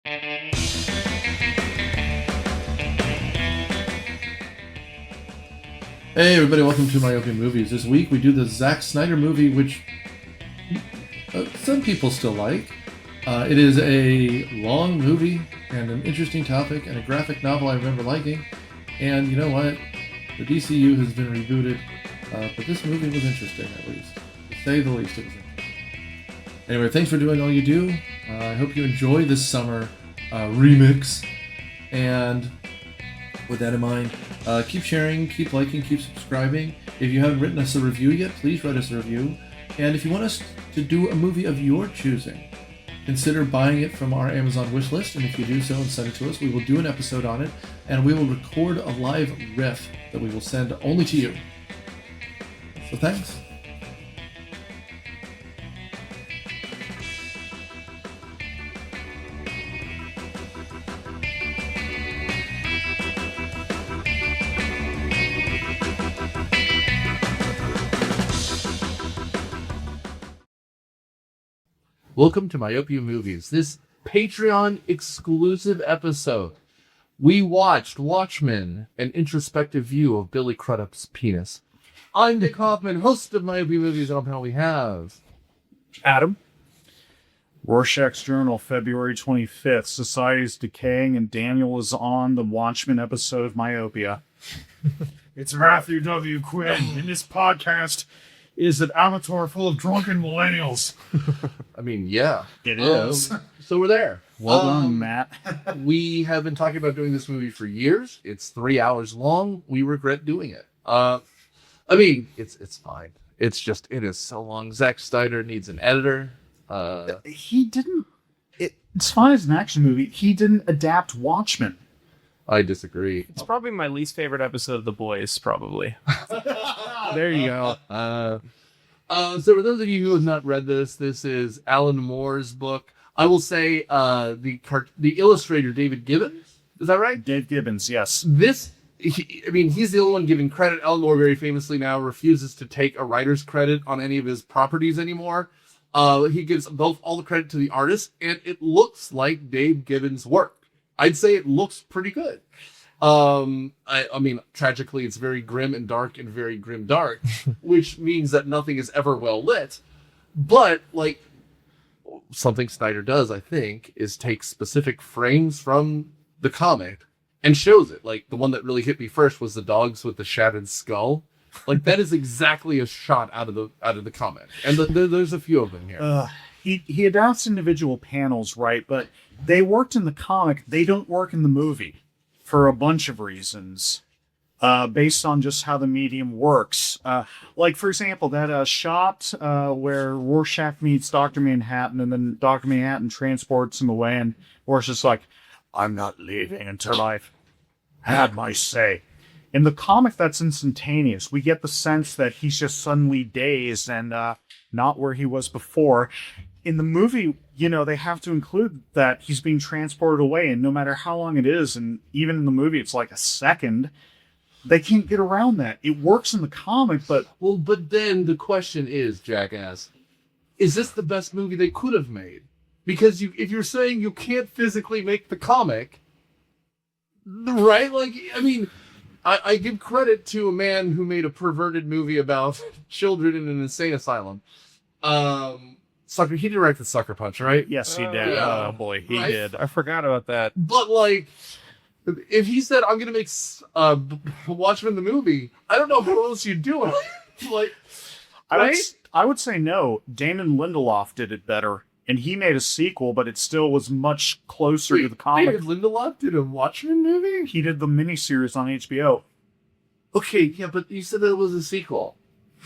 Hey everybody, welcome to Myopia Movies. This week we do the Zack Snyder movie, which some people still like. It is a long movie and an interesting topic and a graphic novel I remember liking. And you know what? The DCU has been rebooted, but this movie was interesting at least. To say the least, it was interesting. Anyway, thanks for doing all you do. I hope you enjoy this summer remix. And with that in mind, keep sharing, keep liking, keep subscribing. If you haven't written us a review yet, please write us a review. And if you want us to do a movie of your choosing, consider buying it from our Amazon wish list. And if you do so and send it to us, we will do an episode on it, and we will record a live riff that we will send only to you. So thanks. Welcome to Myopia Movies, this Patreon exclusive episode. We watched Watchmen, an introspective view of Billy Crudup's penis. I'm Nick Hoffman, host of Myopia Movies, and on panel we have Adam. Rorschach's Journal, February 25th. Society's decaying, and Daniel is on the Watchmen episode of Myopia. It's Matthew W. Quinn, and this podcast is an amateur full of drunken millennials. I mean, yeah. It is. So we're there. Well done, Matt. We have been talking about doing this movie for years. It's 3 hours long. We regret doing it. I mean, it's fine. It's just, it is so long. Zack Snyder needs an editor. He didn't... It's fine as an action movie. He didn't adapt Watchmen. I disagree. It's probably my least favorite episode of The Boys, probably. There you go. So for those of you who have not read this, this is Alan Moore's book. I will say the illustrator, David Gibbons. Is that right? Dave Gibbons, yes. He's the only one giving credit. Alan Moore very famously now refuses to take a writer's credit on any of his properties anymore. He gives all the credit to the artist, and it looks like Dave Gibbons' work. I'd say it looks pretty good. I mean, tragically, it's very grim and dark and very grim dark, which means that nothing is ever well lit. But, like, something Snyder does, I think, is take specific frames from the comic and shows it. Like, the one that really hit me first was the dogs with the shattered skull. Like, that is exactly a shot out of the comic. And there's a few of them here. He adapts individual panels, right? But they worked in the comic. They don't work in the movie for a bunch of reasons, based on just how the medium works. Like, for example, that shot where Rorschach meets Dr. Manhattan, and then Dr. Manhattan transports him away, and Rorschach's like, I'm not leaving until I've had my say. In the comic, that's instantaneous. We get the sense that he's just suddenly dazed and not where he was before. In the movie, you know, they have to include that he's being transported away, and no matter how long it is, and even in the movie it's like a second, they can't get around that. It works in the comic, but... Well, but then the question is, jackass, is this the best movie they could have made? Because if you're saying you can't physically make the comic, right? Like, I mean, I give credit to a man who made a perverted movie about children in an insane asylum. He directed Sucker Punch, right? Yes, he did. Yeah. Oh boy, he Right? did. I forgot about that. But, like, if he said, I'm going to make Watchmen the movie, I don't know what else you'd do. Like, right? I would say no. Damon Lindelof did it better, and he made a sequel, but it still was much closer to the comic. David Lindelof did a Watchmen movie? He did the miniseries on HBO. Okay, yeah, but you said that it was a sequel.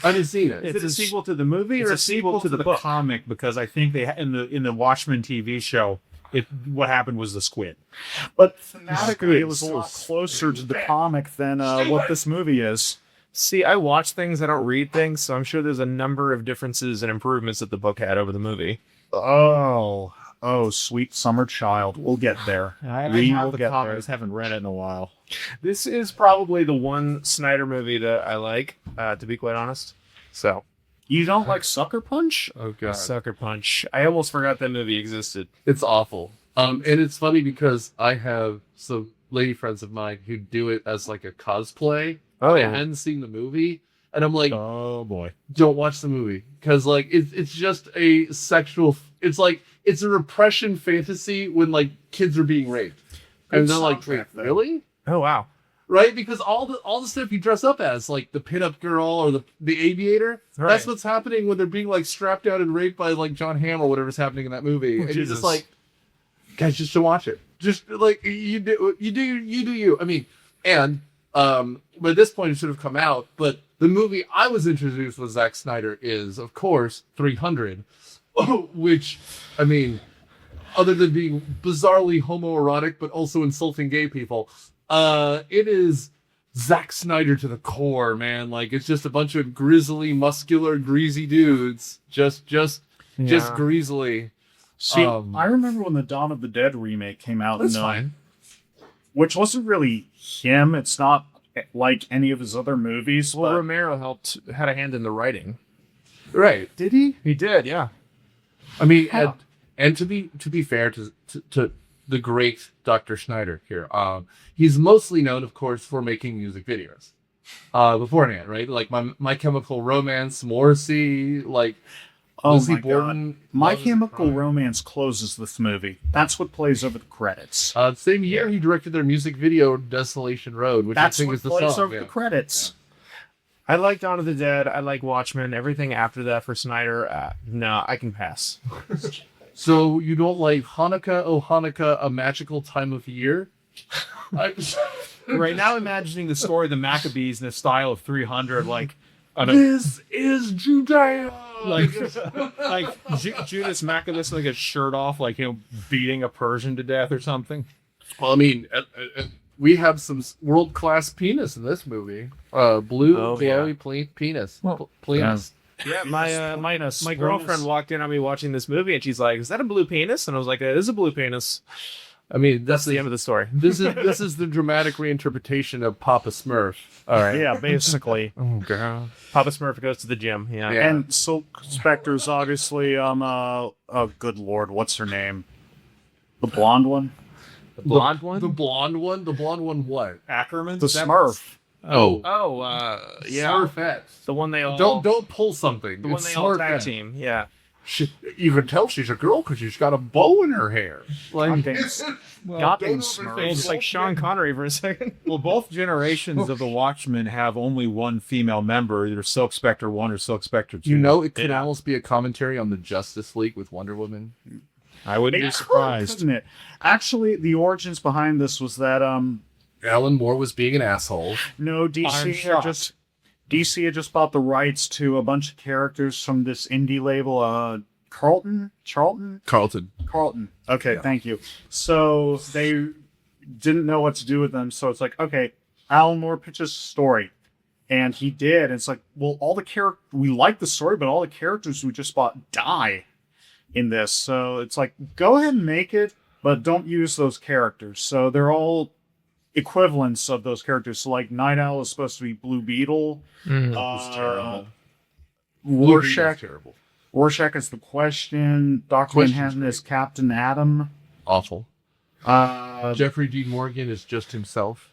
I didn't see it. Is it a sequel to the movie or a sequel to the book? Comic, because I think they in the Watchmen TV show, what happened was the squid. But thematically, it was a lot closer to the comic than what this movie is. See, I watch things, I don't read things, so I'm sure there's a number of differences and improvements that the book had over the movie. Oh, sweet summer child. We'll get there. I We have will the get comics, haven't read it in a while. This is probably the one Snyder movie that I like, to be quite honest. So, You don't like Sucker Punch? Oh, God. Sucker Punch. I almost forgot that movie existed. It's awful. And it's funny because I have some lady friends of mine who do it as like a cosplay. Oh, I yeah. hadn't seen the movie, and I'm like, Oh boy. don't watch the movie because like it's just a sexual. It's like it's a repression fantasy when like kids are being raped, and Good they're like, soundtrack, wait, though. really? Oh, wow. Right? Because all the stuff you dress up as, like the pinup girl or the aviator, Right. that's what's happening when they're being like strapped down and raped by like John Hamm or whatever's happening in that movie. And you're Jesus. just like, guys, just to watch it. Just like you do you. I mean, and but at this point it should have come out. But the movie I was introduced with Zack Snyder is, of course, 300, which, I mean, other than being bizarrely homoerotic but also insulting gay people, it is Zack Snyder to the core, man. Like it's just a bunch of grizzly, muscular, greasy dudes, just greasily. See, I remember when the Dawn of the Dead remake came out, That's fine. which wasn't really him. It's not like any of his other movies. Well, but Romero had a hand in the writing. Right. did he? He did, yeah. I mean, How? and to be fair to the great Dr. Schneider here, he's mostly known, of course, for making music videos. Beforehand, right? Like My Chemical Romance, Morrissey, like Oh Lizzie my Borden. god! My Love is Chemical Crime. Romance closes this movie. That's what plays over the credits. Same year, he directed their music video, Desolation Road, which That's I think what is the plays song. over Yeah. the credits. I like Dawn of the Dead. I like Watchmen. Everything after that for Snyder, no, I can pass. So you don't like Hanukkah, oh Hanukkah, a magical time of year? Right now, imagining the story of the Maccabees in the style of 300, like This is Judea. like Judas Maccabeus with like a shirt off, like beating a Persian to death or something. Well, I mean, we have some world-class penis in this movie. Blue, Oh, yeah. glowy penis. Penis. Yeah, my Minus my girlfriend walked in on me watching this movie, and she's like, "Is that a blue penis?" And I was like, "It is a blue penis." I mean, That's the end of the story. this is the dramatic reinterpretation of Papa Smurf. All right. Yeah, basically. Oh, girl. Papa Smurf goes to the gym. Yeah. Yeah. And Silk Spectre's obviously oh good lord, what's her name? The blonde one? The blonde one. The blonde one. The blonde one. What? Ackerman. The Smurf. Oh, Yeah. Smurfette. The one they all. Don't pull something. The one It's they all tag Smurfette. team. Yeah. You can tell she's a girl because she's got a bow in her hair. Like, Goddamn, Well, goddamn It's Smurfs. like Sean Connery for a second. well, both generations of the Watchmen have only one female member, either Silk Spectre 1 or Silk Spectre 2. you know, it could almost be a commentary on the Justice League with Wonder Woman. I wouldn't be surprised. Couldn't it? Actually, the origins behind this was that Alan Moore was being an asshole. no I'm DC had just bought the rights to a bunch of characters from this indie label, Charlton. Carlton. Okay, thank you. So they didn't know what to do with them. So it's like, okay, Alan Moore pitches a story, and he did. And it's like, well, all the we like the story, but all the characters we just bought die in this. So it's like, go ahead and make it, but don't use those characters. So they're all equivalents of those characters. So like, Night Owl is supposed to be Blue Beetle. terrible. Rorschach. Terrible. Rorschach is the Question. Dr. Question's Manhattan is Captain Atom. Awful. Uh, Jeffrey Dean Morgan is just himself.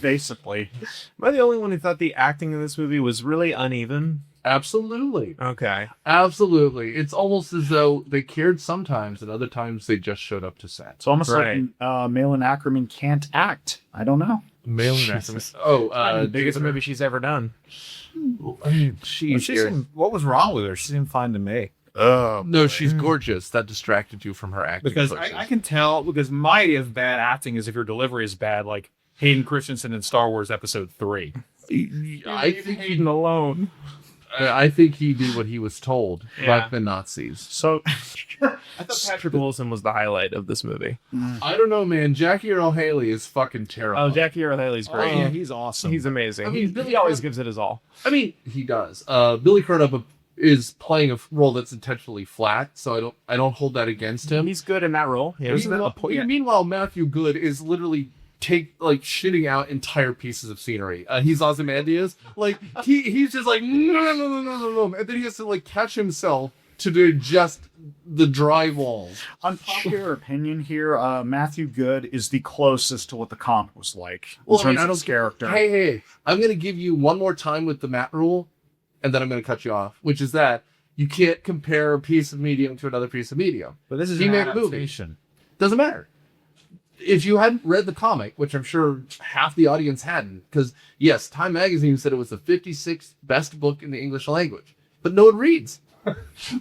basically. Am I the only one who thought the acting in this movie was really uneven? Absolutely. Okay. Absolutely. It's almost as though they cared sometimes and other times they just showed up to set. It's almost Right. like Malin Ackerman can't act. I don't know. Mailing activists. Oh, The biggest movie she's ever done. she's What was wrong with her? She seemed fine to me. no, she's gorgeous. That distracted you from her acting. Because choices. I can tell, because my idea of bad acting is if your delivery is bad, like Hayden Christensen in Star Wars Episode 3. I think Hayden alone. I think he did what he was told, Yeah. like the Nazis. So, I thought Patrick Wilson was the highlight of this movie. I don't know, man. Jackie Earle Haley is fucking terrible. Oh, Jackie Earle Haley's great. Yeah, he's awesome. He's amazing. I mean, he always gives it his all. I mean, he does. Billy Crudup is playing a role that's intentionally flat, so I don't hold that against him. He's good in that role. Yeah. Meanwhile, Matthew Good is literally shitting out entire pieces of scenery. He's Ozymandias. Like he's just like no, and then he has to like catch himself to do just the drywall. Unpopular opinion here, Matthew Good is the closest to what the comic was like in Well, I mean, terms of his character. Hey, I'm going to give you one more time with the Matt rule, and then I'm going to cut you off, which is that you can't compare a piece of medium to another piece of medium. But this is He an made a movie. adaptation. Doesn't matter. If you hadn't read the comic, which I'm sure half the audience hadn't, because yes, Time Magazine said it was the 56th best book in the English language, but no one reads.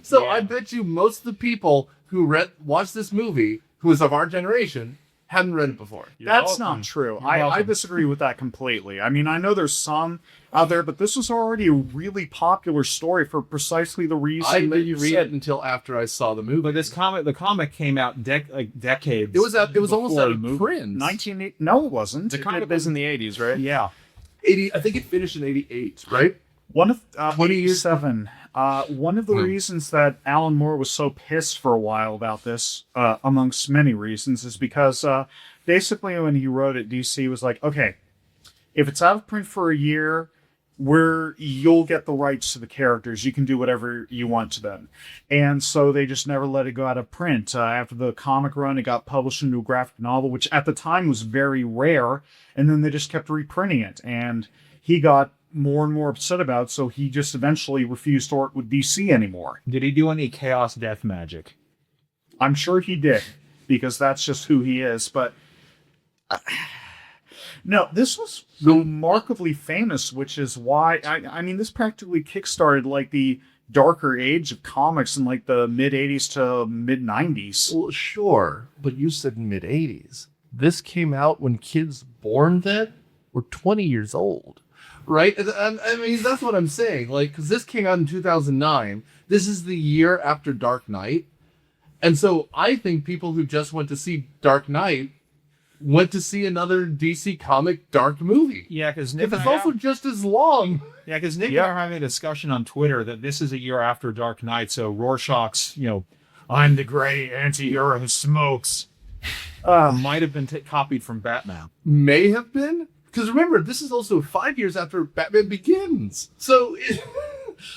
So I bet you most of the people who watched this movie, who is of our generation, hadn't read it before. That's not true. I disagree with that completely. I mean, I know there's some out there, but this was already a really popular story for precisely the reason I that didn't you read said. it until after I saw the movie. But the comic came out decades. It was almost before out the of movie. print. 1980? No, it wasn't. The comic was in the 80s, right? Yeah. 80. I think it finished in 88, right? One of 20 years- 87. One of the reasons that Alan Moore was so pissed for a while about this, amongst many reasons, is because basically when he wrote it, DC was like, okay, if it's out of print for a year, you'll get the rights to the characters. You can do whatever you want to them. And so they just never let it go out of print. After the comic run, it got published into a graphic novel, which at the time was very rare. And then they just kept reprinting it. And he got more and more upset about it, so he just eventually refused to work with DC anymore. Did he do any chaos death magic? I'm sure he did, because that's just who he is. But no, this was remarkably famous, which is why I mean, this practically kickstarted like the darker age of comics in like the mid 80s to mid 90s. Well, sure, but you said mid 80s. This came out when kids born then were 20 years old, right? I mean, that's what I'm saying. Like, because this came out in 2009. This is the year after Dark Knight. And so I think people who just went to see Dark Knight went to see another DC comic dark movie. Yeah, because Nick If it's also just as long. Nick and I are having a discussion on Twitter that this is a year after Dark Knight, so Rorschach's, I'm the gray anti-hero who smokes, might have been copied from Batman. May have been. Because remember, this is also 5 years after Batman Begins. So,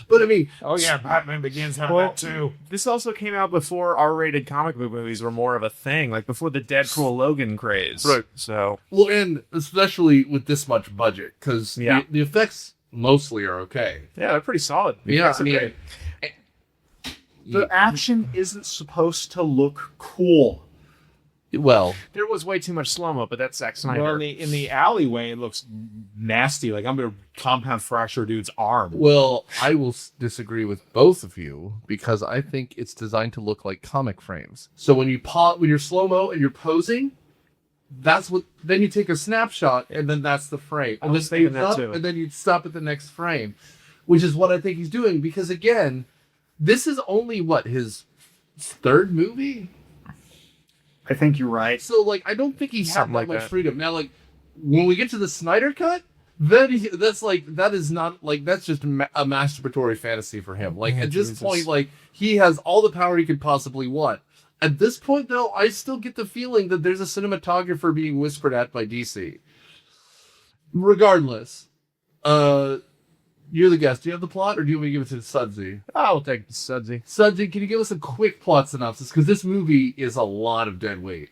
but I mean... Oh yeah, Batman Begins had that too. This also came out before R-rated comic book movies were more of a thing, like before the Deadpool Logan craze. Right. So, Well, and especially with this much budget, because Yeah. the effects mostly are okay. yeah, they're pretty solid. Yeah, I mean, The action isn't supposed to look cool. well, there was way too much slow-mo, but that's Zack Snyder. Well, in the alleyway, it looks nasty. Like I'm gonna compound fracture a dude's arm. I will disagree with both of you because I think it's designed to look like comic frames. So when you're slow-mo and you're posing, then you take a snapshot and then that's the frame. And was then thinking that up, too. and then you stop at the next frame, which is what I think he's doing because again, this is only his third movie? I think you're right. So, I don't think he had Something that like much that. freedom. Now, when we get to the Snyder Cut, then that's just a masturbatory fantasy for him. At this point, he has all the power he could possibly want. At this point, though, I still get the feeling that there's a cinematographer being whispered at by DC. Regardless, you're the guest. Do you have the plot, or do you want me to give it to Sudsy? I'll take the Sudsy. Sudsy, can you give us a quick plot synopsis? Because this movie is a lot of dead weight.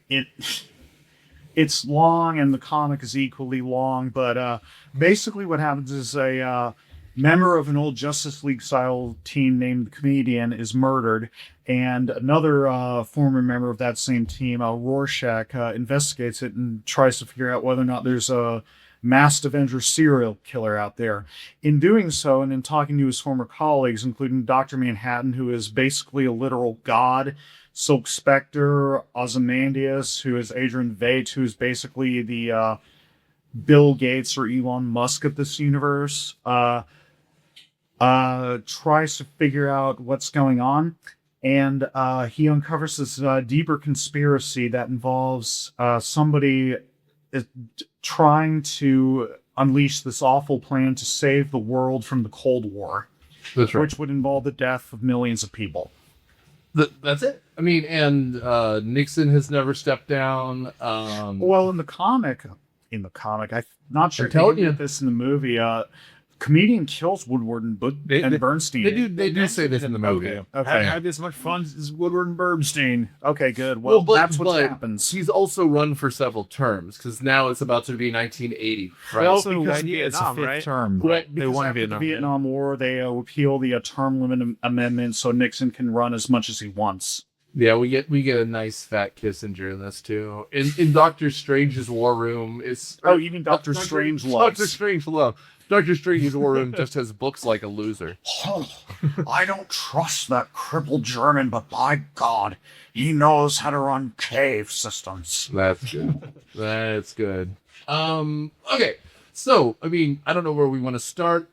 It's long, and the comic is equally long. But basically, what happens is a member of an old Justice League style team named the Comedian is murdered, and another former member of that same team, Rorschach, investigates it and tries to figure out whether or not there's a masked Avenger serial killer out there. In doing so, and in talking to his former colleagues, including Dr. Manhattan, who is basically a literal god, Silk Spectre, Ozymandias, who is Adrian Veidt, who is basically the Bill Gates or Elon Musk of this universe, tries to figure out what's going on. And he uncovers this deeper conspiracy that involves somebody is trying to unleash this awful plan to save the world from the Cold War, That's right. which would involve the death of millions of people. That's it. I mean, and Nixon has never stepped down. Well, in the comic, I'm not sure I'm if they telling did you. this in the movie. comedian kills Woodward and, Bernstein. They do say this in the movie. Okay. I had as much fun as Woodward and Bernstein. Okay, good. Well, that's what but happens. He's also run for several terms because now it's about to be 1980. Right? Well, Also, because Vietnam, it's a fifth right? term. Right. They Because won after Vietnam. the Vietnam War, they repeal the term limit amendment so Nixon can run as much as he wants. Yeah, we get a nice fat Kissinger in this too. In Doctor Strange's War Room, it's Even Doctor Strange Doctor loves. Strange love. Doctor Strange's War Room just has books like a loser. I don't trust that crippled German, but by God, he knows how to run cave systems. That's good. That's good. Okay. So, I mean, I don't know where we want to start.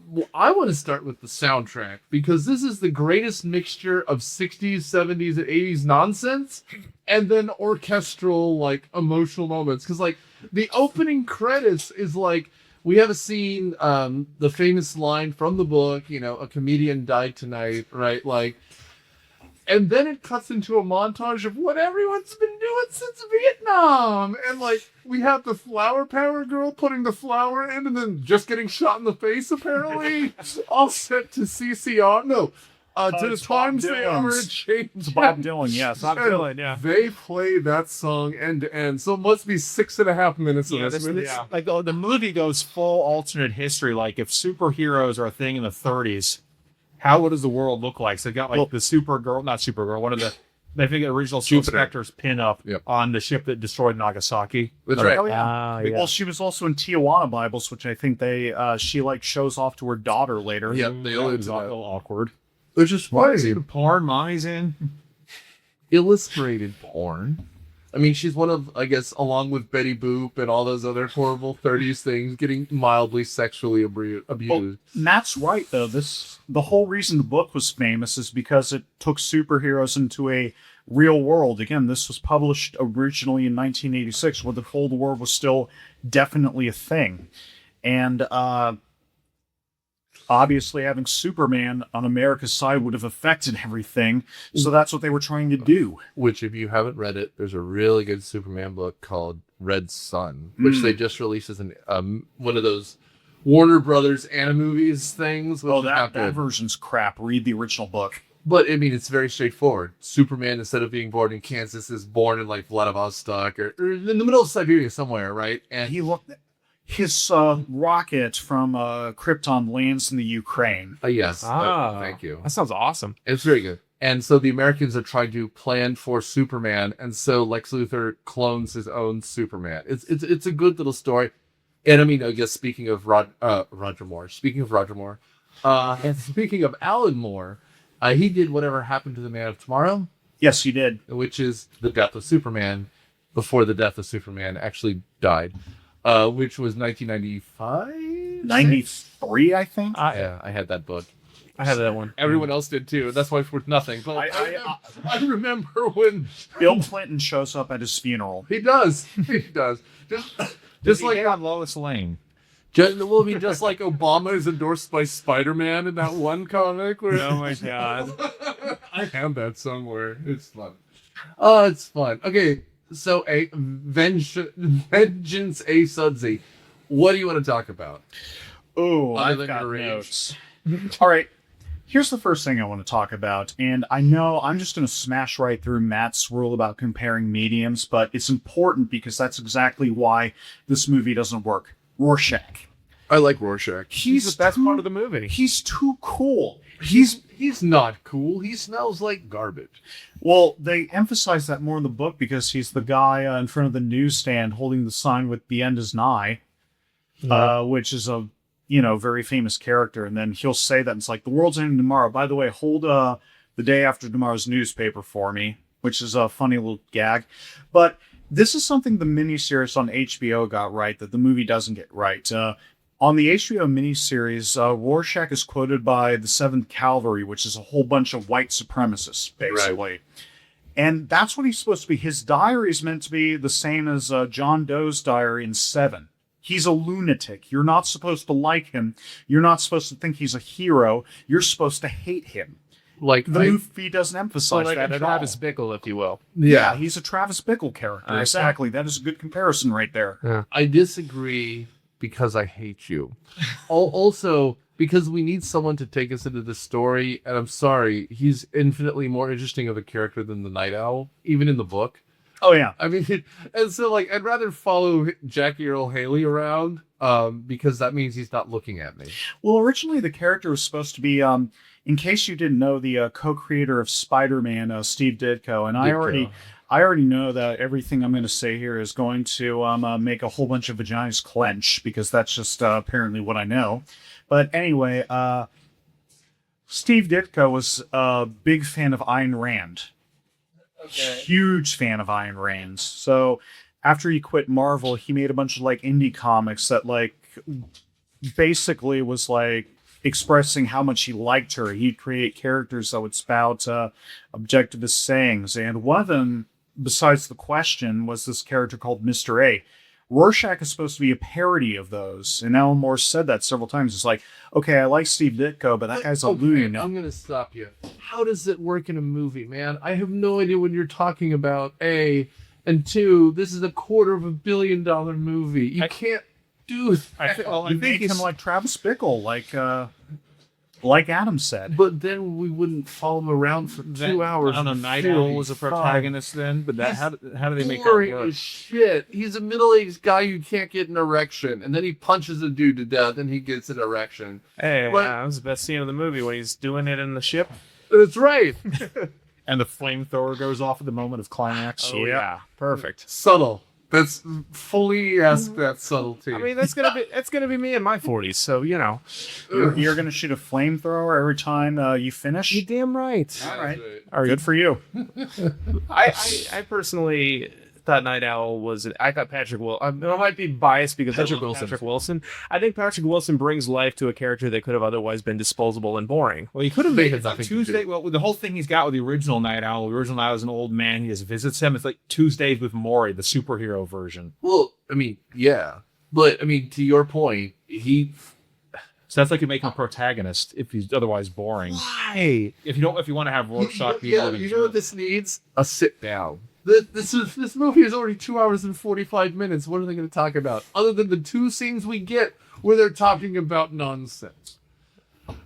Well, I want to start with the soundtrack because this is the greatest mixture of 60s, 70s, and 80s nonsense and then orchestral, like, emotional moments. Because, like, the opening credits is like, we have a scene, the famous line from the book, a comedian died tonight, right? Like, and then it cuts into a montage of what everyone's been doing since Vietnam. And, like, we have the flower power girl putting the flower in and then just getting shot in the face, apparently. All set to CCR. No, to the it's Bob times they are Dylan's. changed. It's Bob Dylan, yes. Bob And Dylan, yeah. They play that song end to end. So it must be 6.5 minutes of this. Like the movie goes full alternate history. Like if superheroes are a thing in the 30s, how does the world look like? So they got like the Supergirl, not Supergirl, one of the I think the original Spectre's pin up on the ship that destroyed Nagasaki. That's right. Oh, yeah. Well, she was also in Tijuana Bibles, which I think she like shows off to her daughter later. Yeah, they That allude was to a that. little awkward. Which is funny. The porn mommy's in. Illustrated porn. I mean, she's one of, I guess, along with Betty Boop and all those other horrible 30s things, getting mildly sexually abused. Well, and that's right, though. The whole reason the book was famous is because it took superheroes into a real world. Again, this was published originally in 1986, where the Cold War was still definitely a thing. And obviously, having Superman on America's side would have affected everything. So that's what they were trying to do. Which, if you haven't read it, there's a really good Superman book called Red Sun, which they just released as one of those Warner Brothers Animovies things. Which That version's crap. Read the original book. But, I mean, it's very straightforward. Superman, instead of being born in Kansas, is born in, like, Vladivostok or in the middle of Siberia somewhere, right? And His rocket from Krypton lands in the Ukraine. yes. Ah, thank you. That sounds awesome. It's very good. And so the Americans are trying to plan for Superman, and so Lex Luthor clones his own Superman. It's a good little story. And I mean, I guess speaking of Roger Moore, and speaking of Alan Moore, he did Whatever Happened to the Man of Tomorrow, Yes, he did. which is the death of Superman before the death of Superman actually died, which was 1995? 93, I think. Yeah, I had that book. I had that one. Everyone else did too. That's why it's worth nothing. But I remember when Bill Clinton shows up at his funeral. he does. He does. Just like on Lois Lane. will be just like Obama is endorsed by Spider-Man in that one comic. Where, Oh my god. I have that somewhere. It's fun. Oh, it's fun. Okay, so Vengeance A. Sudsy. What do you want to talk about? Oh, Other I've than got your rage. notes. All right. Here's the first thing I want to talk about. And I know I'm just going to smash right through Matt's rule about comparing mediums, but it's important because that's exactly why this movie doesn't work. Rorschach. I like Rorschach. He's the best part of the movie. He's too cool. He's not cool. He smells like garbage. Well, they emphasize that more in the book because he's the guy in front of the newsstand holding the sign with "The end is nigh," which is a very famous character. And then he'll say that and it's like, "The world's ending tomorrow. By the way, hold the day after tomorrow's newspaper for me," which is a funny little gag. But this is something the miniseries on HBO got right that the movie doesn't get right. On the HBO miniseries, Rorschach is quoted by the 7th Cavalry, which is a whole bunch of white supremacists, basically. Right. And that's what he's supposed to be. His diary is meant to be the same as John Doe's diary in Seven. He's a lunatic. You're not supposed to like him. You're not supposed to think he's a hero. You're supposed to hate him. Like The movie doesn't emphasize like that a at Travis all. Bickle, if you will. Yeah, he's a Travis Bickle character. Okay. Exactly. That is a good comparison right there. I disagree because I hate you. Also, because we need someone to take us into the story, and I'm sorry, he's infinitely more interesting of a character than the Night Owl, even in the book. Oh yeah. I mean, and so like I'd rather follow Jackie Earle Haley around because that means he's not looking at me. Well, originally the character was supposed to be, in case you didn't know, the co-creator of Spider-Man, Steve Ditko, and I already know that everything I'm going to say here is going to make a whole bunch of vaginas clench, because that's just apparently what I know. But anyway, Steve Ditko was a big fan of Ayn Rand. Okay. Huge fan of Ayn Rand. So after he quit Marvel, he made a bunch of like indie comics that like basically was like expressing how much he liked her. He'd create characters that would spout objectivist sayings, and one of them, besides the question, was this character called Mr. A. Rorschach is supposed to be a parody of those, and Alan Moore said that several times. It's like, okay, I like Steve Ditko, but that guy's a loon. I'm gonna stop you. How does it work in a movie, man? I have no idea what you're talking about. A, and two, this is a $250 million movie. You can't do that. I think him like Travis Bickle, like Adam said. But then we wouldn't follow him around for 2 hours. I don't know, Night Owl was a protagonist then, but that how do they make that boring work? as shit. He's a middle-aged guy who can't get an erection, and then he punches a dude to death, and he gets an erection. Hey, But- that was the best scene of the movie when he's doing it in the ship. That's right. And the flamethrower goes off at the moment of climax. Oh yeah, perfect. Subtle. That's fully that subtlety. I mean, that's gonna be me in my 40s, so you know. You're going to shoot a flamethrower every time you finish? You damn right. All right. Are Good for you. I personally thought Night Owl was. I thought Patrick Wilson. I might be biased because Patrick Patrick Wilson. I think Patrick Wilson brings life to a character that could have otherwise been disposable and boring. Well, he could have made It it nothing to Tuesday. do. Well, the whole thing he's got with the original Night Owl. The original Night Owl is an old man. He just visits him. It's like Tuesdays with Maury, the superhero version. Well, I mean, yeah. But, I mean, to your point, So that's like you make him a protagonist if he's otherwise boring. Why? If you want to have Rorschach be yeah, able to you know what this needs? A sit down. This movie is already 2 hours and 45 minutes. What are they going to talk about? Other than the two scenes we get where they're talking about nonsense.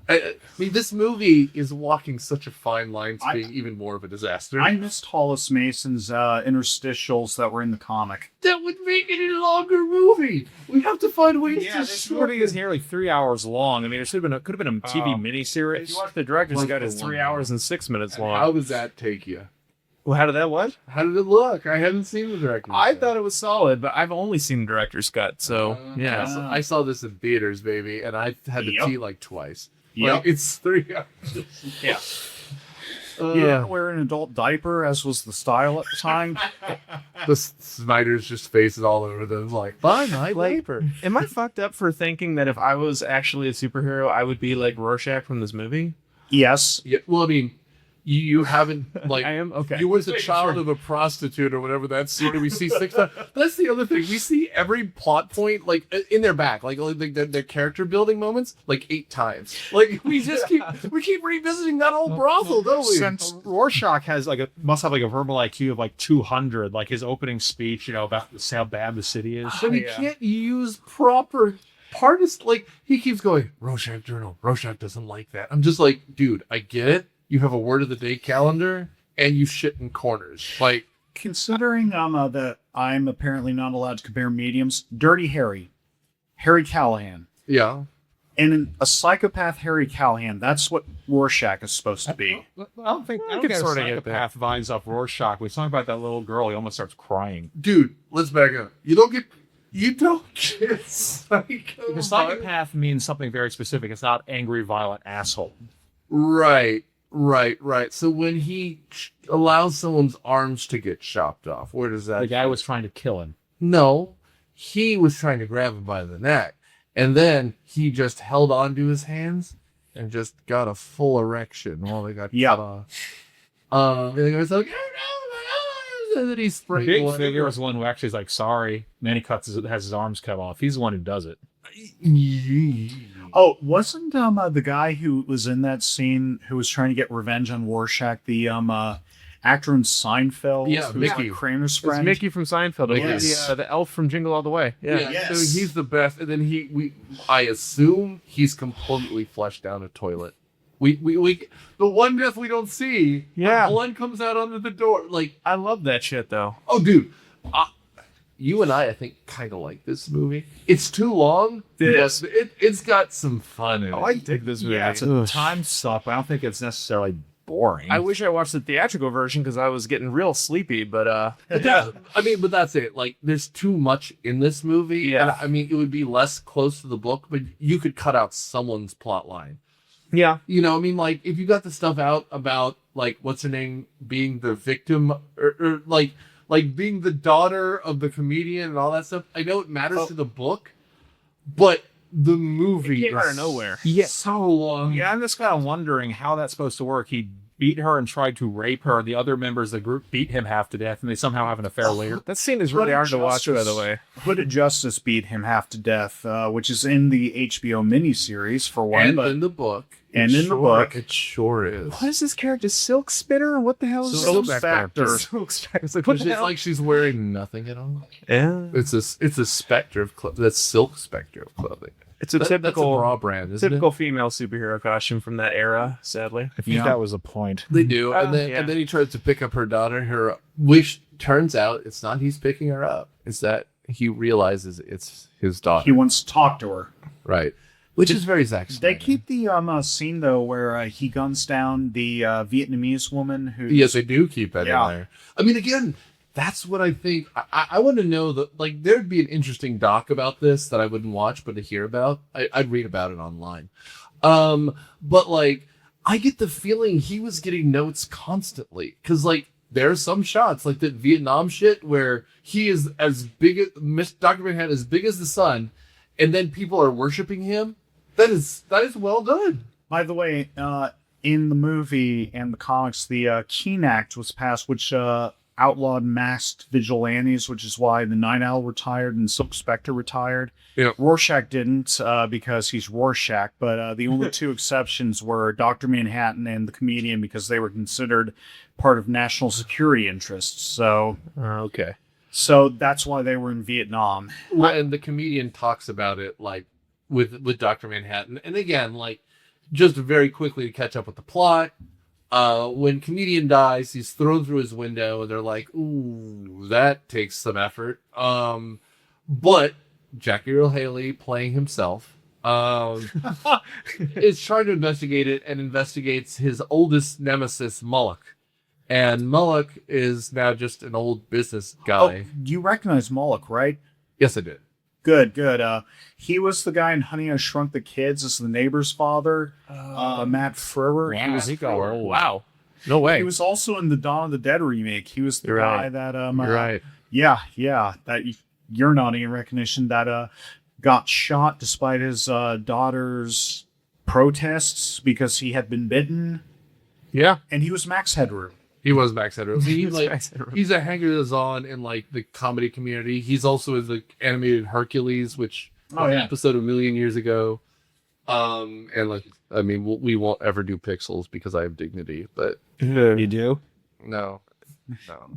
I mean, this movie is walking such a fine line to being even more of a disaster. I missed Hollis Mason's interstitials that were in the comic. That would make it a longer movie. We have to find ways to this movie is nearly 3 hours long. I mean, it could have been a TV miniseries. If you watch the director's cut, it's 3 hours and 6 minutes long. How does that take you? Well, how did that what? How did it look? I hadn't seen the director's I cut. thought it was solid, but I've only seen the director's cut, so yeah. I saw this in theaters, baby, and I had to Yep. pee like twice. Yep. Like, it's 3 hours. Yeah. Yeah. Wear an adult diaper, as was the style at the time. The Snyder's just faces all over them, like, bye, night labor. Am I fucked up for thinking that if I was actually a superhero, I would be like Rorschach from this movie? Yes. Yeah, well, I mean, you haven't, like, I am? Okay. You was a child of a prostitute or whatever that scene we see 6 times. That's the other thing. We see every plot point, like, in their back, like their character building moments, like 8 times. Like, we keep revisiting that whole brothel, don't we? Since Rorschach must have like a verbal IQ of like 200, like his opening speech, about how bad the city is. But he can't use proper partist. Like, he keeps going, Rorschach Journal. Rorschach doesn't like that. I'm just like, dude, I get it. You have a word of the day calendar, and you shit in corners. Like, Considering that I'm apparently not allowed to compare mediums, Dirty Harry Callahan, yeah. and a psychopath Harry Callahan, that's what Rorschach is supposed to be. I don't think I could a sorta get psychopath vines off Rorschach. When he's talking about that little girl, he almost starts crying. Dude, let's back up. You don't get psycho. Because psychopath means something very specific. It's not angry, violent asshole. Right. So when he allows someone's arms to get chopped off, where does that? The guy was trying to kill him. No, he was trying to grab him by the neck, and then he just held onto his hands and just got a full erection while they got cut off. And the guy was like, "Oh no!" And then he sprayed Big blood. Figure was the one who actually is like, sorry. And then he has his arms cut off. He's the one who does it. Oh, wasn't the guy who was in that scene who was trying to get revenge on Rorschach the actor in Seinfeld. Yeah, who's Mickey. like Kramer's It's friend. Mickey from Seinfeld. Yes. The elf from Jingle All the Way. Yeah. Yes. So he's the best, and then I assume he's completely flushed down a toilet. We the one death we don't see. Yeah. Blood comes out under the door. Like, I love that shit though. oh, dude, you and I think, kind of like this movie. It's too long. Yes. But it's got some fun in it. I dig this movie. Yeah, it's a time suck, but I don't think it's necessarily boring. I wish I watched the theatrical version because I was getting real sleepy, but Yeah, I mean, but that's it. Like, there's too much in this movie. Yeah. And, I mean, it would be less close to the book, but you could cut out someone's plot line. yeah. You know, I mean, like, if you got the stuff out about, like, what's her name being the victim, or like being the daughter of the comedian and all that stuff, I know it matters to the book, but the movie It came out of is nowhere. so long. Yeah, I'm just kind of wondering how that's supposed to work. He beat her and tried to rape her. The other members of the group beat him half to death, and they somehow have an affair later. That scene is really hard to watch, by the way. Hooded Justice beat him half to death, which is in the HBO miniseries for one, And but in the book. And in the book. It sure is. What is this character? Silk Spinner? What the hell is Silk Spectre. Silk Spectre. It's like, what It's the just hell? like she's wearing nothing at all. Yeah. It's a specter of clothing. That's Silk Spectre of clothing. It's a That's a typical bra brand, isn't typical female superhero costume from that era, sadly. I think that was a point. it? They do, and then yeah. and then he tries to pick up her daughter. Which turns out it's not he's picking her up. It's that he realizes it's his daughter. he wants to talk to her. Right. Which is very Zack Snyder. They keep the scene, though, where he guns down the Vietnamese woman who... Yes, they do keep that Yeah. in there. I mean, again, that's what I think. I want to know that, like, there'd be an interesting doc about this that I wouldn't watch, but to hear about. I'd read about it online. But, like, I get the feeling he was getting notes constantly. Because, like, there's some shots, like that Vietnam shit, where he is as big as... Dr. Manhattan as big as the sun, and then people are worshiping him. That is well done. By the way, in the movie and the comics, the Keene Act was passed, which outlawed masked vigilantes, which is why the Night Owl retired and Silk Spectre retired. Yeah. Rorschach didn't because he's Rorschach, but the only two exceptions were Dr. Manhattan and the comedian because they were considered part of national security interests. So Okay. that's why they were in Vietnam. Well, and the comedian talks about it, like, with Dr. Manhattan. And again, like, just very quickly to catch up with the plot, when comedian dies, he's thrown through his window, and they're like, ooh, that takes some effort. But Jackie Earle Haley playing himself is trying to investigate it, and investigates his oldest nemesis, Moloch. And Moloch is now just an old business guy. Oh, you recognize Moloch, right? Yes, I did. Good. He was the guy in Honey, I Shrunk the Kids as the neighbor's father, Matt Frewer. Wow. No way. He was also in the Dawn of the Dead remake. He was the You're guy right. that You're right. Yeah. That you're nodding in recognition that got shot despite his daughter's protests because he had been bitten, Yeah. and he was Max Headroom. He was Max Headroom. He was Max Headroom. He's a hanger-on in, like, the comedy community. He's also in the animated Hercules, which was an episode a million years ago. And, like, I mean, we won't ever do Pixels because I have dignity, but You do? no.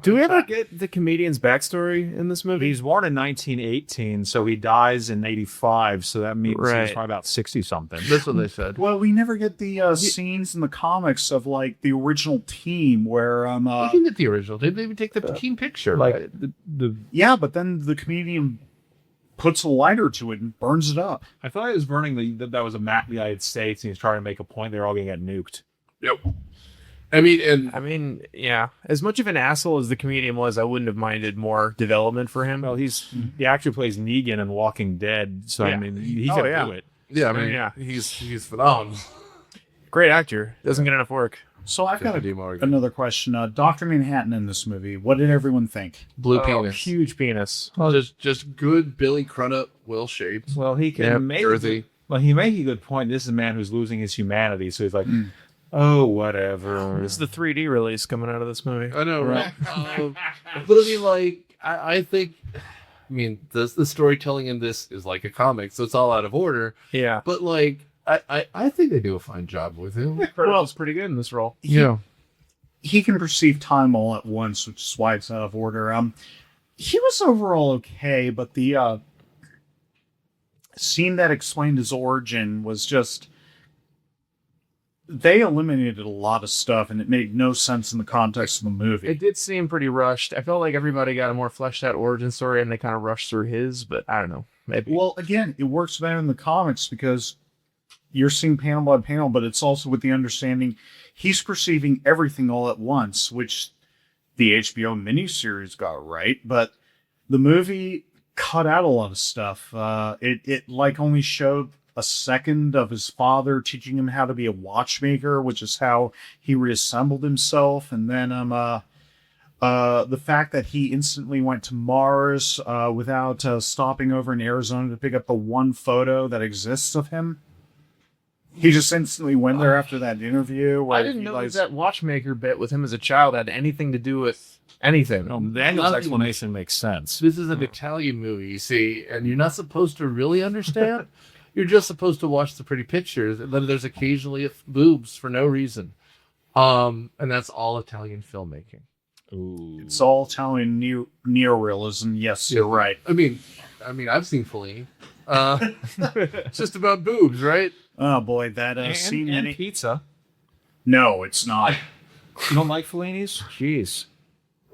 Do we ever get the comedian's backstory in this movie? He's born in 1918, so he dies in 85, so that means he's Right. probably about 60-something. That's what they said. Well, we never get the scenes in the comics of like the original team where We didn't get the original. They didn't even take the team picture. Like, Right? the yeah, but then the comedian puts a lighter to it and burns it up. I thought he was burning that was a map of the United States, and he's trying to make a point they're all going to get nuked. Yep. I mean, yeah. As much of an asshole as the comedian was, I wouldn't have minded more development for him. Well, he actually plays Negan in Walking Dead, so Yeah. I mean, he Oh, can yeah. do it. yeah, I mean, Yeah. he's phenomenal. Great actor. Doesn't get enough work. So I've got Jeffrey D. Morgan. another question. Dr. Manhattan in this movie, what did everyone think? Blue Oh, penis. huge penis. Just good Billy Crudup, well shaped. Well, he can Yep, make Jersey. Well, he made a good point. This is a man who's losing his humanity, so he's like, oh, whatever. This is the 3D release coming out of this movie. I know, right? But I mean, like, I think, I mean, the storytelling in this is like a comic, so it's all out of order. Yeah. But like, I think they do a fine job with him. Crudup was pretty good in this role. Yeah. he can perceive time all at once, which is why it's out of order. He was overall okay, but the scene that explained his origin was just... They eliminated a lot of stuff, and it made no sense in the context of the movie. It did seem pretty rushed. I felt like everybody got a more fleshed out origin story, and they kind of rushed through his, but I don't know. Maybe. Well, again, it works better in the comics because you're seeing panel by panel, but it's also with the understanding he's perceiving everything all at once, which the HBO miniseries got right, but the movie cut out a lot of stuff. It like only showed a second of his father teaching him how to be a watchmaker, which is how he reassembled himself. And then the fact that he instantly went to Mars without stopping over in Arizona to pick up the one photo that exists of him. He just instantly went there after that interview. Where I didn't know that watchmaker bit with him as a child had anything to do with anything. No, Daniel's explanation makes sense. This is an Italian movie, you see, and you're not supposed to really understand. You're just supposed to watch the pretty pictures, and then there's occasionally boobs for no reason. And that's all Italian filmmaking. Ooh. It's all Italian neorealism. Yes, you're right. I mean, I've seen Fellini. It's just about boobs, right? Oh boy, that scene and pizza. No, it's not. You don't like Fellini's? Jeez.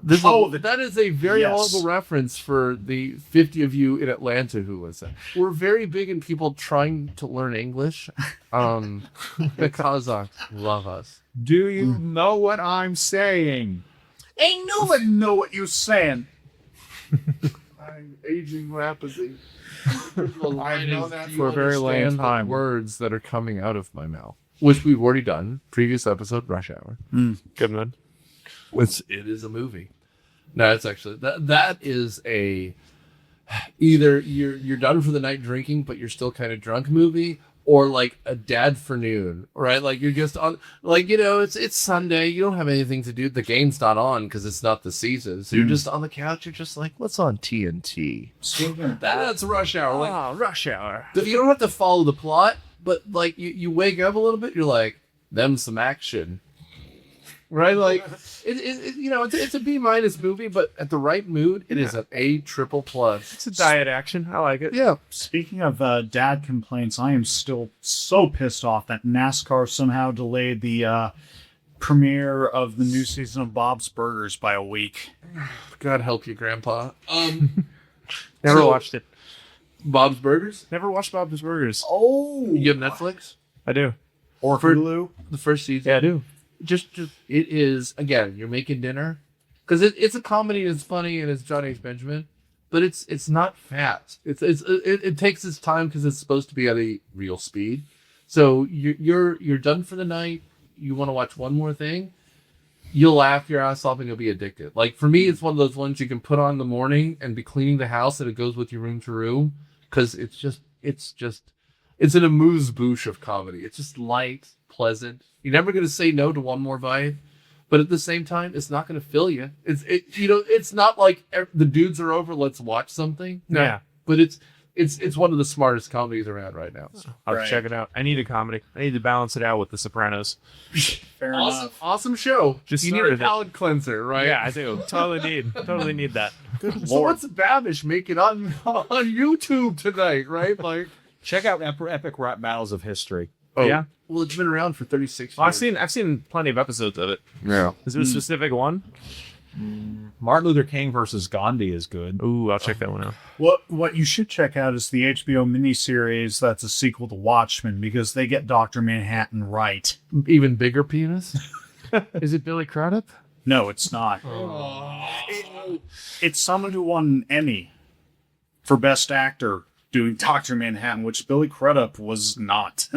That is a very Yes. horrible reference for the 50 of you in Atlanta who listen. We're very big in people trying to learn English. The Kazakhs love us. Do you know what I'm saying? Ain't nobody know what you're saying. I'm aging rapidly. I've known that for a very long time. Words that are coming out of my mouth, which we've already done. Previous episode, Rush Hour. Good man. It is a movie. No, it's actually that is a either you're done for the night drinking, but you're still kind of drunk movie, or like a dad for noon, right? Like you're just on, like, you know, it's Sunday, you don't have anything to do. The game's not on because it's not the season, so you're just on the couch. You're just like, what's on TNT? That's Rush Hour. Like, Rush Hour. you don't have to follow the plot, but like you wake up a little bit, you're like, them some action. Right, like it's a B- movie, but at the right mood, it is an A++. It's a diet action. I like it. Yeah. Speaking of dad complaints, I am still so pissed off that NASCAR somehow delayed the premiere of the new season of Bob's Burgers by a week. God help you, Grandpa. Never So- watched it. Bob's Burgers. Never watched Bob's Burgers. Oh, You have Netflix? I do. or Hulu. The first season. Yeah, I do. Just it is, again, you're making dinner because it's a comedy and it's funny and it's John H. Benjamin, but it's not fast. It takes its time because it's supposed to be at a real speed. So you're done for the night. You want to watch one more thing. You'll laugh your ass off and you'll be addicted. Like for me, it's one of those ones you can put on in the morning and be cleaning the house and it goes with you room to room because it's an amuse-bouche of comedy. It's just light, pleasant. You're never going to say no to one more bite, but at the same time, it's not going to fill you. It's not like the dudes are over. Let's watch something. No, Yeah. but it's one of the smartest comedies around right now. I'll Right. check it out. I need a comedy. I need to balance it out with The Sopranos. Fair enough. Awesome show. Just you need a started it. palate cleanser, right? Yeah, I do. Totally need that. So what's Babish making on YouTube tonight, right? Like, Check out Epic Rap Battles of History. Yeah. Well, it's been around for 36 years. Well, I've seen plenty of episodes of it. Yeah. Is there a specific one? Martin Luther King versus Gandhi is good. Ooh, I'll check that one out. What you should check out is the HBO miniseries that's a sequel to Watchmen because they get Dr. Manhattan right. Even bigger penis? Is it Billy Crudup? No, it's not. It's someone who won an Emmy for Best Actor doing Dr. Manhattan, which Billy Crudup was not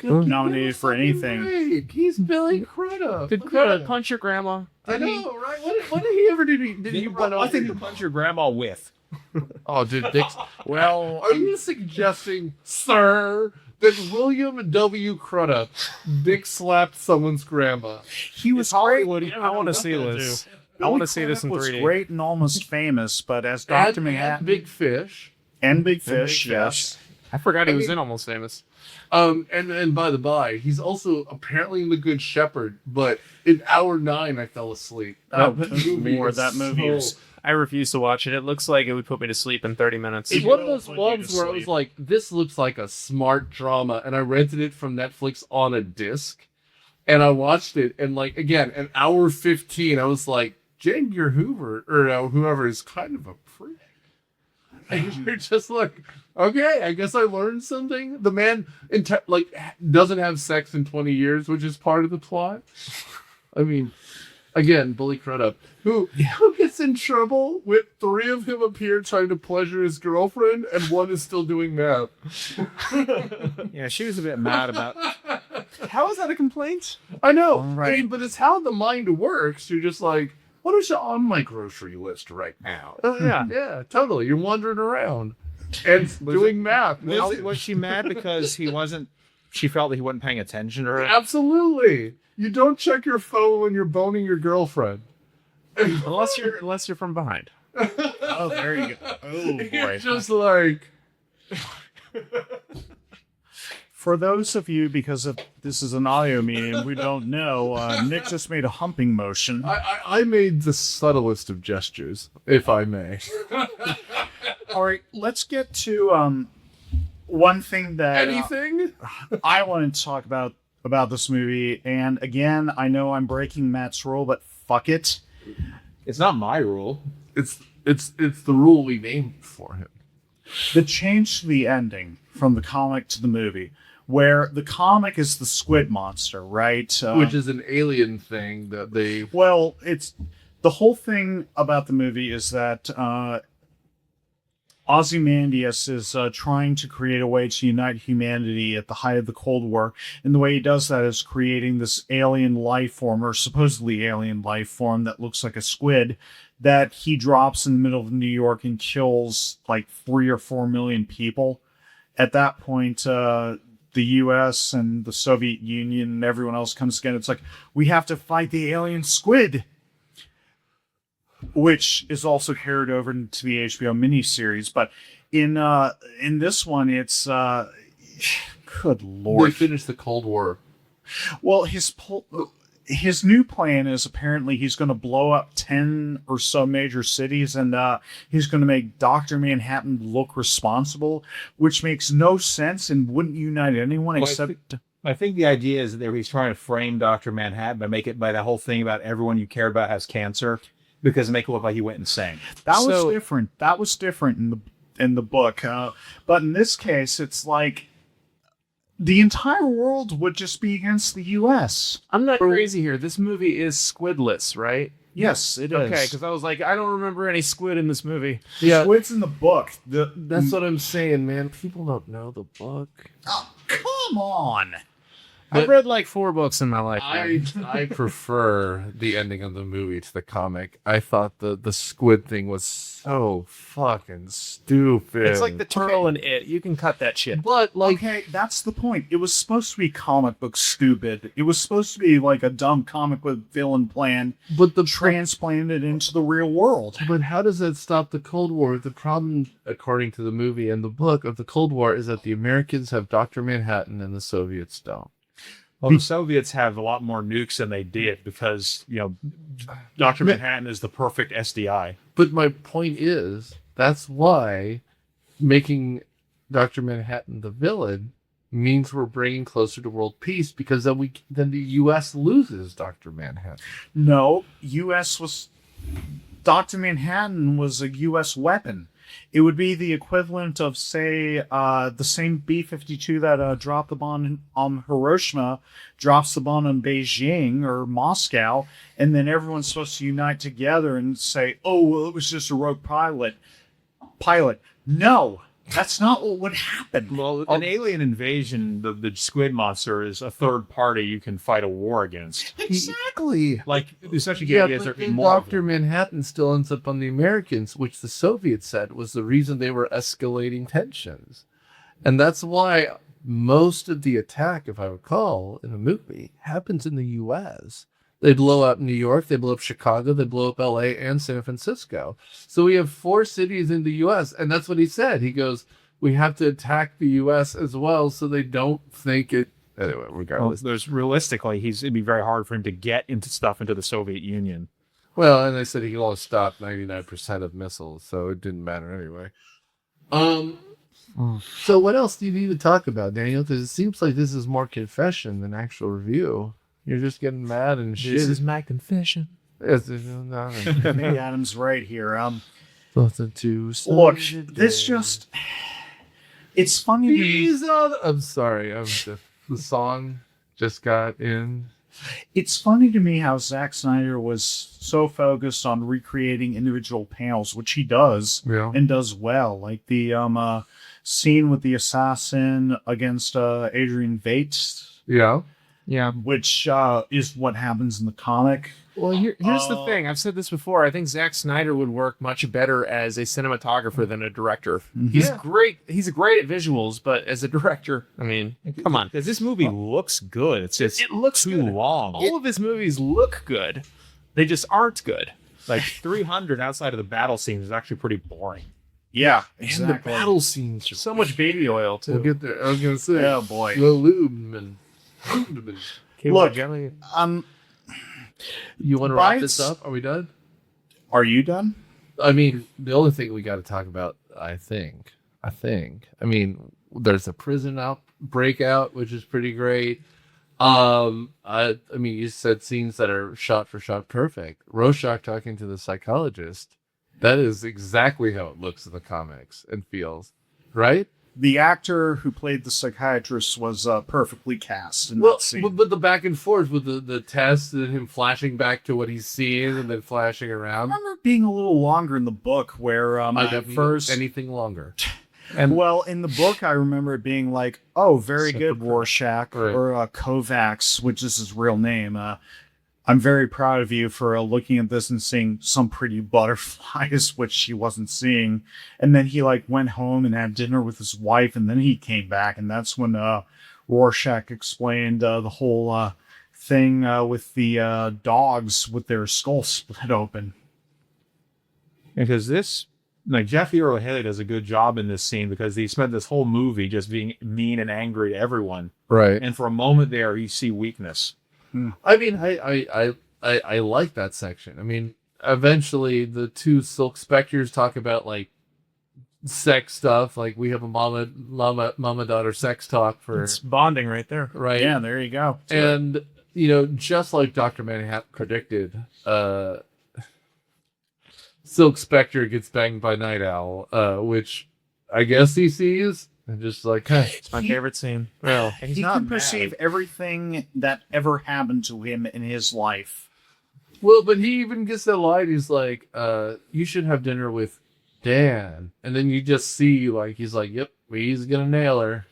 nominated for anything. Great. He's Billy Crudup. Did Crudup punch your grandma? I know, right? What did he ever do? Did he run I over? think you punch your grandma with. Oh, dude, Dick's. Well, are you suggesting, sir, that William W. Crudup dick slapped someone's grandma? He was Hollywood. great. I want to see this. I want to see this in was 3D. great and almost famous, but as Dr. And Manhattan Big Fish. and Big Fish, yes. I forgot he was in Almost Famous. And by the by, he's also apparently in The Good Shepherd, but in hour 9 I fell asleep. That movie was I refuse to watch it. It looks like it would put me to sleep in 30 minutes. It's one of those ones where I was like, this looks like a smart drama, and I rented it from Netflix on a disc, and I watched it, and like, again, an hour 15, I was like, J. Edgar Hoover, or whoever, is kind of a prick. And you're just like, okay, I guess I learned something. The man, doesn't have sex in 20 years, which is part of the plot. I mean, again, Bully Crudup, who gets in trouble with 3 of him appear trying to pleasure his girlfriend, and 1 is still doing math. Yeah, she was a bit mad about. How is that a complaint? I know, Right. I mean, but it's how the mind works. You're just like, what is on my grocery list right now? Yeah, totally. You're wandering around and doing math. Was she mad because she felt that he wasn't paying attention to her? Absolutely. You don't check your phone when you're boning your girlfriend. Unless you're from behind. Oh, there you go. Oh You're boy. just like, For those of you, because this is an audio medium, we don't know, Nick just made a humping motion. I made the subtlest of gestures, if I may. All right, let's get to one thing that Anything? I wanted to talk about this movie. And again, I know I'm breaking Matt's rule, but fuck it. It's not my rule. It's the rule we named for him. The change to the ending from the comic to the movie, where the comic is the squid monster, right? Which is an alien thing that they... Well, it's the whole thing about the movie is that Ozymandias is trying to create a way to unite humanity at the height of the Cold War. And the way he does that is creating this alien life form, or supposedly alien life form, that looks like a squid, that he drops in the middle of New York and kills like 3 or 4 million people. At that point, the US and the Soviet Union and everyone else comes together. It's like, we have to fight the alien squid, which is also carried over into the HBO miniseries. But in this one, it's good lord. They finished the Cold War. Well, his new plan is apparently he's going to blow up 10 or so major cities, and he's going to make Dr. Manhattan look responsible, which makes no sense and wouldn't unite anyone except... I think the idea is that he's trying to frame Dr. Manhattan by that whole thing about everyone you cared about has cancer, because it make it look like he went insane. That was different. That was different in the book. But in this case, it's like the entire world would just be against the U.S. I'm not crazy here. This movie is squidless, right? Yes, it is. Okay, because I was like, I don't remember any squid in this movie. Yeah, Squid's in the book. that's what I'm saying, man. People don't know the book. Oh, come on. I've read like 4 books in my life. I prefer the ending of the movie to the comic. I thought the squid thing was so fucking stupid. It's like the turtle and it. You can cut that shit. But like, Okay, that's the point. It was supposed to be comic book stupid. It was supposed to be like a dumb comic book villain plan, but the transplanted into the real world. But how does that stop the Cold War? The problem, according to the movie and the book, of the Cold War is that the Americans have Dr. Manhattan and the Soviets don't. Well, the Soviets have a lot more nukes than they did because, Dr. Manhattan is the perfect SDI. But my point is, that's why making Dr. Manhattan the villain means we're bringing closer to world peace, because then the U.S. loses Dr. Manhattan. No, Dr. Manhattan was a U.S. weapon. It would be the equivalent of, say, the same B-52 that dropped the bomb on Hiroshima, drops the bomb on Beijing or Moscow, and then everyone's supposed to unite together and say, oh, well, it was just a rogue pilot. No, that's not what would happen. Well, an alien invasion, the squid monster is a third party you can fight a war against. Exactly. Like, essentially, Yeah, is but there then more of Dr. them. Manhattan still ends up on the Americans, which the Soviets said was the reason they were escalating tensions. And that's why most of the attack, if I recall, in the movie, happens in the U.S. They blow up New York, they blow up Chicago, they blow up L.A. and San Francisco. So we have 4 cities in the U.S., and that's what he said. He goes, we have to attack the U.S. as well, so they don't think it. Anyway, regardless. Well, there's realistically, it'd be very hard for him to get into the Soviet Union. Well, and they said he could only stop 99% of missiles, so it didn't matter anyway. So what else do you need to talk about, Daniel? Because it seems like this is more confession than actual review. You're just getting mad and shit. This is my confession. Maybe Adam's right here. Look, this just... It's funny to me. I'm sorry. The song just got in. It's funny to me how Zack Snyder was so focused on recreating individual panels, which he does and does well. Like the scene with the assassin against Adrian Veidt. Yeah. Which is what happens in the comic. Well, here's the thing. I've said this before. I think Zack Snyder would work much better as a cinematographer than a director. Mm-hmm. He's great. He's great at visuals, but as a director, I mean, come on. Because this movie looks good. It's just It looks too good. long. All of his movies look good. They just aren't good. Like 300 outside of the battle scenes is actually pretty boring. Yeah, And exactly. the battle scenes. So much baby oil, too. We'll get there. I was going to say. Oh, boy. The Lubeman. Look, You want to wrap Bites- this up? Are we done? Are you done? I mean, the only thing we got to talk about, I mean, there's a prison breakout, which is pretty great. I mean, you said scenes that are shot for shot perfect. Rorschach talking to the psychologist. That is exactly how it looks in the comics and feels, right? The actor who played the psychiatrist was perfectly cast in that scene. But the back and forth with the test and him flashing back to what he's seeing and then flashing I around. remember it being a little longer in the book where at first... anything longer. Well, in the book, I remember it being like, oh, very good, Rorschach, Right. or Kovacs, which is his real name. I'm very proud of you for looking at this and seeing some pretty butterflies, which he wasn't seeing. And then he went home and had dinner with his wife, and then he came back, and that's when Rorschach explained the whole thing with the dogs with their skulls split open. Because Jeff Earl Haley does a good job in this scene because he spent this whole movie just being mean and angry to everyone. Right. And for a moment there, you see weakness. I mean, I like that section. I mean, eventually the two Silk Spectres talk about sex stuff. Like we have a mama daughter sex talk for It's bonding right there. right. Yeah, there you go. And just like Dr. Manhattan predicted, Silk Spectre gets banged by Night Owl, which I guess he sees. And just hey. It's my favorite scene. Well, And he's He not can mad. perceive everything that ever happened to him in his life. but he even gets that line. He's like, you should have dinner with Dan. And then you just see, he's like, yep, he's going to nail her.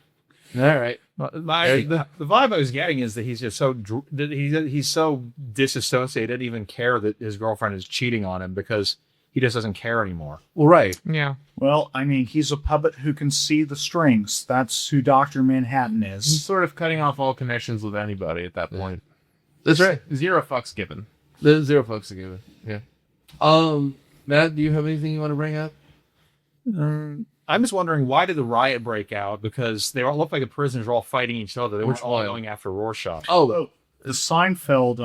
All right. The vibe I was getting is that he's just he's so disassociated, didn't even care that his girlfriend is cheating on him because he just doesn't care anymore. Well, right. Yeah. Well, I mean, he's a puppet who can see the strings. That's who Dr. Manhattan He's is. sort of cutting off all connections with anybody at that point. That's right. Zero fucks given. There's zero fucks to give it. Yeah. Matt, do you have anything you want to bring up? I'm just wondering, why did the riot break out? Because they all looked like the prisoners were all fighting each other. They Which weren't all one? going after Rorschach. Oh, The Seinfeld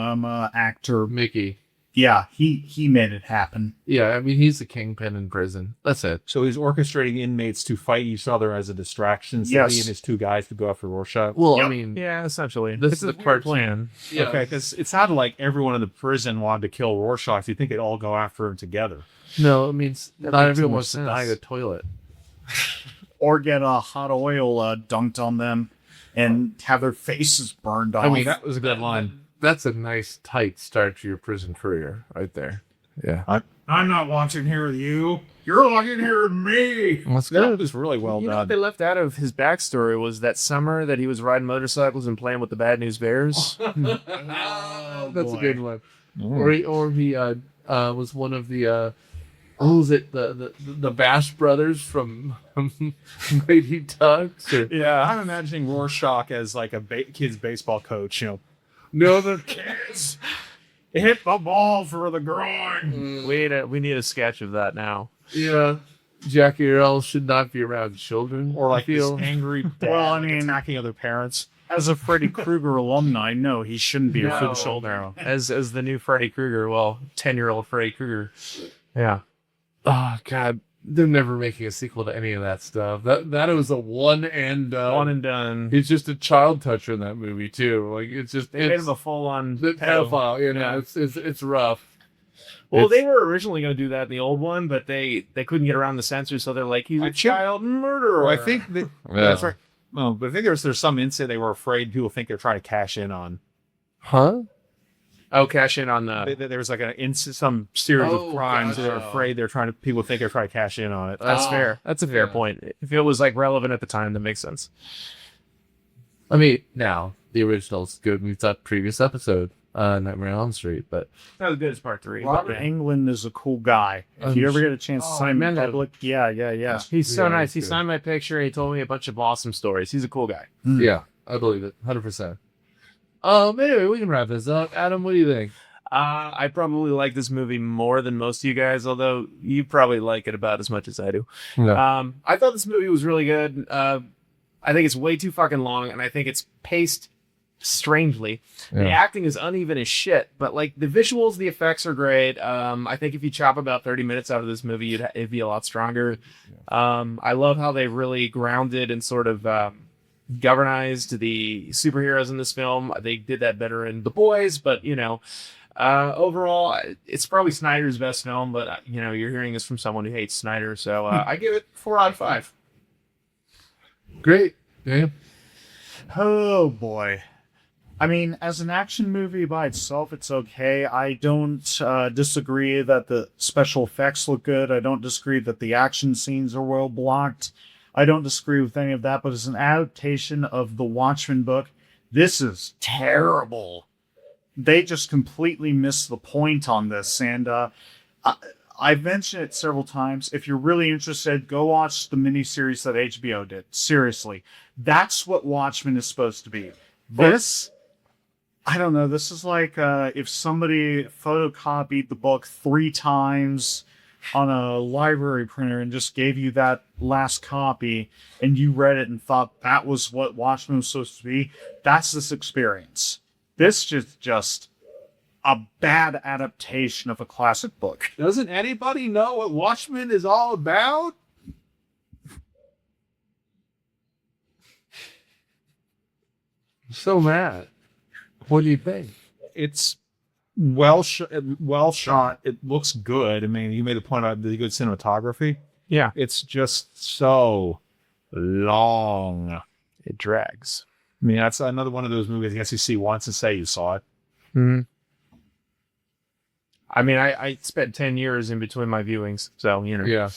actor, Mickey. yeah, he made it happen. Yeah, I mean, he's the kingpin in prison. That's it. So he's orchestrating inmates to fight each other as a distraction. So Yes. he and his two guys to go after Rorschach. Well, Yep. I mean, Yeah, essentially. This It's is a the weird part- plan. yeah. Okay, because it sounded like everyone in the prison wanted to kill Rorschach. So you think they'd all go after him together? No, it means That not makes everyone more wants to die in a sense. toilet. Or get hot oil dunked on them and have their faces burned off. I mean, That was a good line. That's a nice, tight start to your prison career right there. Yeah. I'm not watching here with you. You're watching here with me. That's That was really well You know what done. they left out of his backstory was that summer that he was riding motorcycles and playing with the Bad News Bears. That's a good one. Or he was one of the was it the Bash brothers from Mighty Ducks? Or, Yeah, I'm imagining Rorschach as like a kid's baseball coach. no, the Kids, hit the ball for the groin. We need a sketch of that now. yeah. Jackie Earl should not be around children. Or like I feel. this angry dad Well, I mean- attacking other parents. As a Freddy Krueger alumni, no, he shouldn't be around children. As the new Freddy Krueger, 10-year-old Freddy Krueger. Yeah. Oh God, they're never making a sequel to any of that stuff. That was a one and done. One and done. He's just a child toucher in that movie too. Like it's just They made it's him a full-on the pedophile. You know, it's rough. Well, It's- they were originally going to do that in the old one, but they couldn't get around the censors, so they're like, he's a child murderer. Well, I think that, that's right. Well, but I think there's some incident they were afraid people think they're trying to cash in on. Huh? Oh, cash in on the... There was like some series Oh, of crimes. They were gotcha. afraid people think they're trying to cash in on it. That's Oh, fair. That's a fair yeah. point. If it was like relevant at the time, that makes sense. I mean, now the original's good. We've thought previous episode, Nightmare on Elm Street, but Not as good as part 3. Robert Englund is a cool guy. If you ever get a chance to sign him in public, yeah. He's so Yeah, nice. He he's good. signed my picture. He told me a bunch of awesome stories. He's a cool guy. yeah, I believe it, 100%. Anyway, we can wrap this up. Adam, what do you think? I probably like this movie more than most of you guys, although you probably like it about as much as I do. No. I thought this movie was really good. I think it's way too fucking long, and I think it's paced strangely. The Yeah. acting is uneven as shit, but like the visuals, the effects are great. I think if you chop about 30 minutes out of this movie, it'd be a lot stronger. I love how they really grounded and sort of governized the superheroes in this film. They did that better in The Boys, but overall, it's probably Snyder's best film, but you're hearing this from someone who hates Snyder, so I give it 4 out of 5. Great. Yeah. Oh boy. I mean, as an action movie by itself, it's okay. I don't disagree that the special effects look good. I don't disagree that the action scenes are well blocked. I don't disagree with any of that, but as an adaptation of the Watchmen book, this is terrible. They just completely missed the point on this, and I've mentioned it several times. If you're really interested, go watch the miniseries that HBO did. Seriously. That's what Watchmen is supposed to be. This, I don't know, this is like if somebody photocopied the book 3 times on a library printer and just gave you that last copy and you read it and thought that was what Watchmen was supposed to be. That's this experience. This is just a bad adaptation of a classic book. Doesn't anybody know what Watchmen is all about? I'm so mad. What do you think? It's well shot. It looks good. I mean, you made the point about the good cinematography. Yeah. It's just so long. It drags. I mean, that's another one of those movies I guess you see once and say you saw it. Mm-hmm. I mean, I spent 10 years in between my viewings, so, Yeah.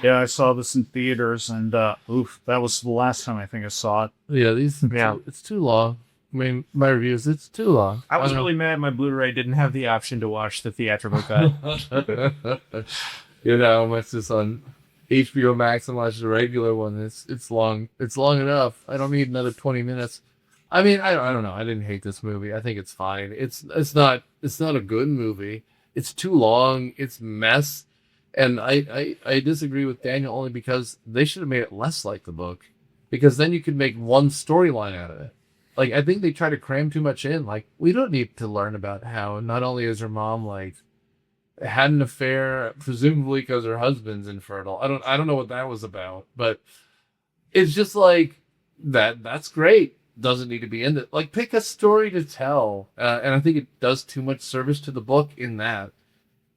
Yeah, I saw this in theaters, and that was the last time I think I saw it. Yeah, Yeah. It's too long. I mean, my reviews, it's too long. I was don't really mad my Blu-ray didn't have the option to watch the theatrical cut. It's just on HBO Max and watch the regular one. It's long. It's long enough. I don't need another 20 minutes. I mean, I don't know. I didn't hate this movie. I think it's fine. It's not a good movie. It's too long. It's mess. And I disagree with Daniel only because they should have made it less like the book, because then you could make one storyline out of it. Like, I think they try to cram too much in. Like, we don't need to learn about how not only is her mom like had an affair, presumably because her husband's infertile. I don't know what that was about, but it's just like that's great. Doesn't need to be in it. Like, pick a story to tell, and I think it does too much service to the book in that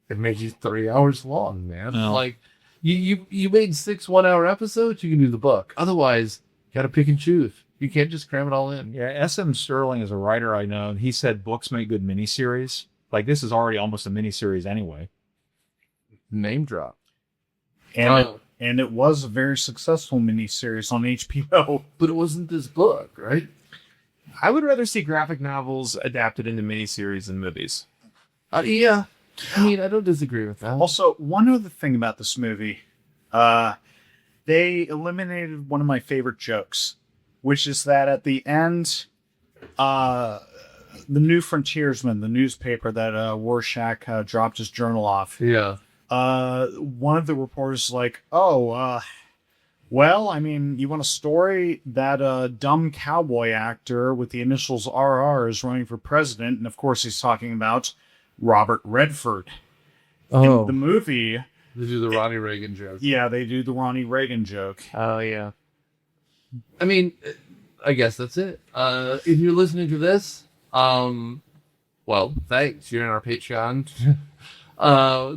it made you 3 hours long, man. No. Like, you made 6 1-hour episodes. You can do the book. Otherwise, you got to pick and choose. You can't just cram it all in. Yeah, S.M. Sterling is a writer I know, and he said books make good miniseries. Like, this is already almost a miniseries anyway. Name drop. And it was a very successful miniseries on HBO. But it wasn't this book, right? I would rather see graphic novels adapted into miniseries than movies. Yeah. I mean, I don't disagree with that. Also, one other thing about this movie, they eliminated one of my favorite jokes, which is that at the end, the New Frontiersman, the newspaper that Rorschach dropped his journal off, Yeah. one of the reporters is like, well, I mean, you want a story that a dumb cowboy actor with the initials RR is running for president, and of course he's talking about Robert Redford. Oh, In the movie, they do the Ronnie Reagan joke. yeah, they do the Ronnie Reagan joke. Oh yeah. I mean, I guess that's it. If you're listening to this, well, thanks. You're in our Patreon.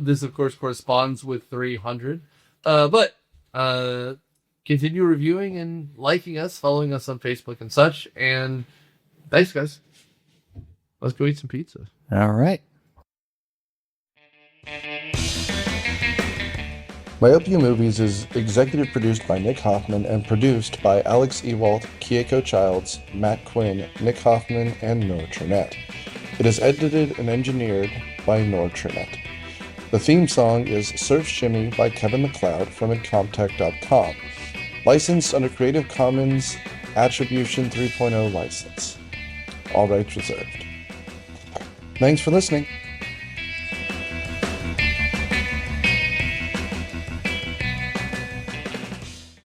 This, of course, corresponds with 300. But continue reviewing and liking us, following us on Facebook and such. And thanks, guys. Let's go eat some pizza. All right. Myopia Movies is executive produced by Nick Hoffman and produced by Alex Ewalt, Kieko Childs, Matt Quinn, Nick Hoffman, and Nor Trinette. It is edited and engineered by Nor Trinette. The theme song is Surf Shimmy by Kevin MacLeod from Incomptech.com. Licensed under Creative Commons Attribution 3.0 license. All rights reserved. Thanks for listening.